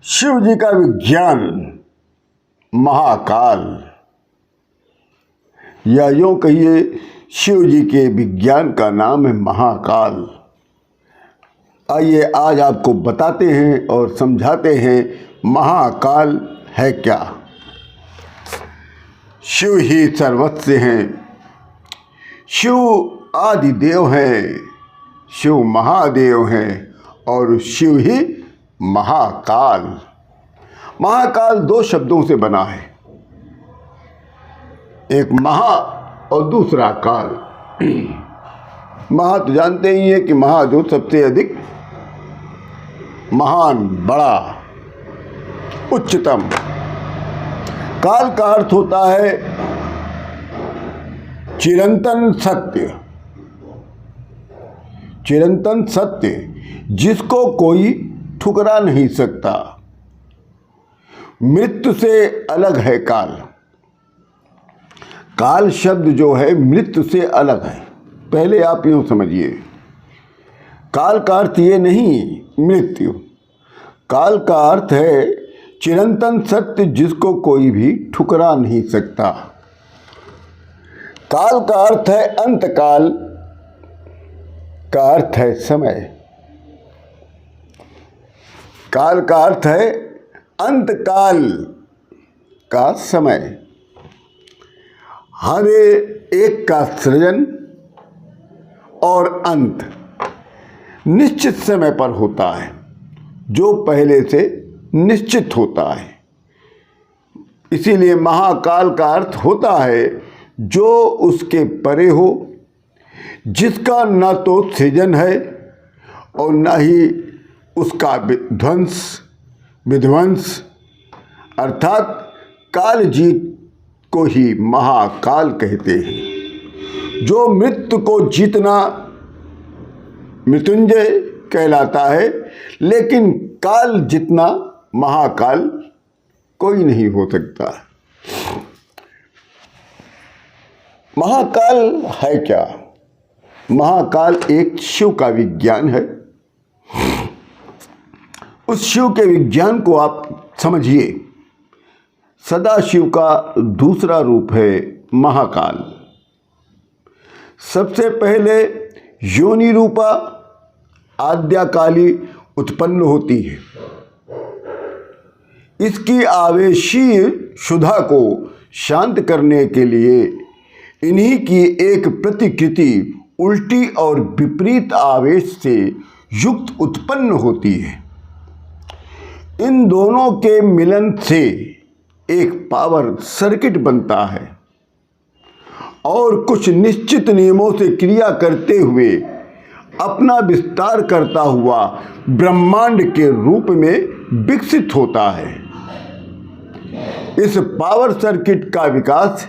शिव जी का विज्ञान महाकाल, या यूं कहिए शिव जी के विज्ञान का नाम है महाकाल। आइए आज आपको बताते हैं और समझाते हैं महाकाल है क्या। शिव ही सर्वस्व हैं, शिव आदिदेव हैं, शिव महादेव हैं और शिव ही महाकाल। महाकाल दो शब्दों से बना है, एक महा और दूसरा काल। महा तो जानते ही हैं कि महा जो सबसे अधिक महान, बड़ा, उच्चतम। काल का अर्थ होता है चिरंतन सत्य। चिरंतन सत्य जिसको कोई ठुकरा नहीं सकता। मृत्यु से अलग है काल। काल शब्द जो है मृत्यु से अलग है। पहले आप यूं समझिए, काल का अर्थ ये नहीं मृत्यु। काल का अर्थ है चिरंतन सत्य जिसको कोई भी ठुकरा नहीं सकता। काल का अर्थ है अंतकाल, का अर्थ है समय। काल का अर्थ है अंतकाल का समय। हर एक का सृजन और अंत निश्चित समय पर होता है, जो पहले से निश्चित होता है। इसीलिए महाकाल का अर्थ होता है जो उसके परे हो, जिसका न तो सृजन है और न ही उसका विध्वंस, अर्थात काल जीत को ही महाकाल कहते हैं। जो मृत्यु को जीतना मृत्युंजय कहलाता है, लेकिन काल जितना महाकाल कोई नहीं हो सकता। महाकाल है क्या? महाकाल एक शिव का विज्ञान है। उस शिव के विज्ञान को आप समझिए। सदाशिव का दूसरा रूप है महाकाल। सबसे पहले योनि रूपा आद्याकाली उत्पन्न होती है। इसकी आवेशीय क्षुधा को शांत करने के लिए इन्हीं की एक प्रतिकृति उल्टी और विपरीत आवेश से युक्त उत्पन्न होती है। इन दोनों के मिलन से एक पावर सर्किट बनता है और कुछ निश्चित नियमों से क्रिया करते हुए अपना विस्तार करता हुआ ब्रह्मांड के रूप में विकसित होता है। इस पावर सर्किट का विकास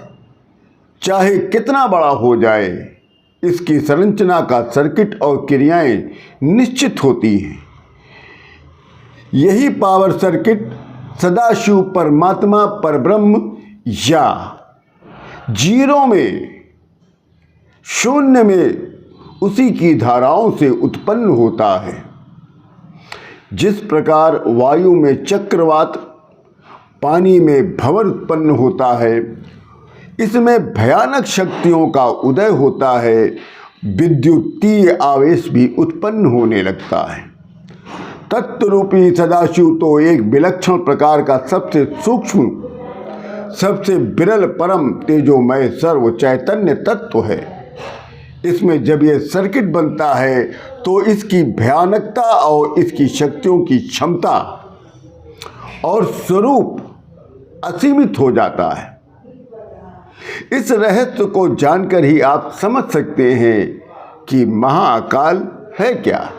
चाहे कितना बड़ा हो जाए, इसकी संरचना का सर्किट और क्रियाएं निश्चित होती हैं। यही पावर सर्किट सदाशिव परमात्मा परब्रह्म या जीरो में, शून्य में उसी की धाराओं से उत्पन्न होता है। जिस प्रकार वायु में चक्रवात, पानी में भंवर उत्पन्न होता है, इसमें भयानक शक्तियों का उदय होता है, विद्युतीय आवेश भी उत्पन्न होने लगता है। तत्वरूपी सदाशिव तो एक विलक्षण प्रकार का सबसे सूक्ष्म, सबसे विरल, परम तेजोमय सर्व चैतन्य तत्व है। इसमें जब यह सर्किट बनता है तो इसकी भयानकता और इसकी शक्तियों की क्षमता और स्वरूप असीमित हो जाता है। इस रहस्य को जानकर ही आप समझ सकते हैं कि महाकाल है क्या।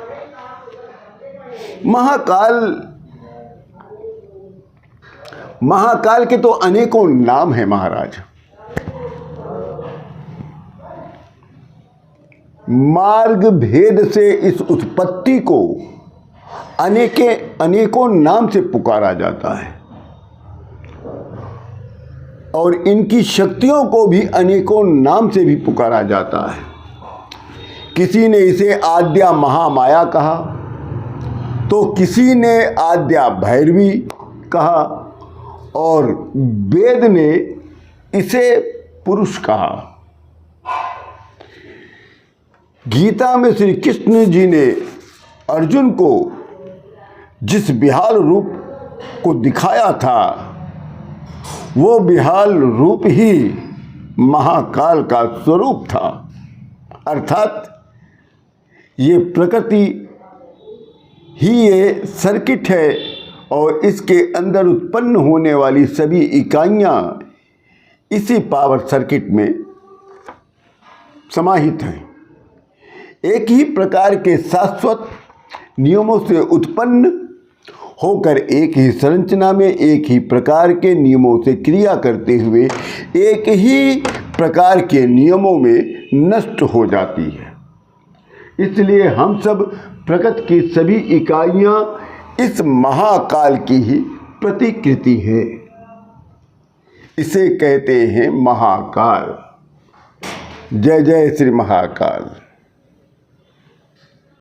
महाकाल के तो अनेकों नाम हैं महाराज। मार्ग भेद से इस उत्पत्ति को अनेकों नाम से पुकारा जाता है और इनकी शक्तियों को भी अनेकों नाम से भी पुकारा जाता है। किसी ने इसे आद्या महामाया कहा, तो किसी ने आद्या भैरवी कहा और वेद ने इसे पुरुष कहा। गीता में श्री कृष्ण जी ने अर्जुन को जिस विहाल रूप को दिखाया था, वो विहाल रूप ही महाकाल का स्वरूप था। अर्थात ये प्रकृति ही ये सर्किट है और इसके अंदर उत्पन्न होने वाली सभी इकाइयाँ इसी पावर सर्किट में समाहित हैं। एक ही प्रकार के शाश्वत नियमों से उत्पन्न होकर एक ही संरचना में एक ही प्रकार के नियमों से क्रिया करते हुए एक ही प्रकार के नियमों में नष्ट हो जाती है। इसलिए हम सब प्रकृति की सभी इकाइयाँ इस महाकाल की ही प्रतिकृति है। इसे कहते हैं महाकाल। जय जय श्री महाकाल।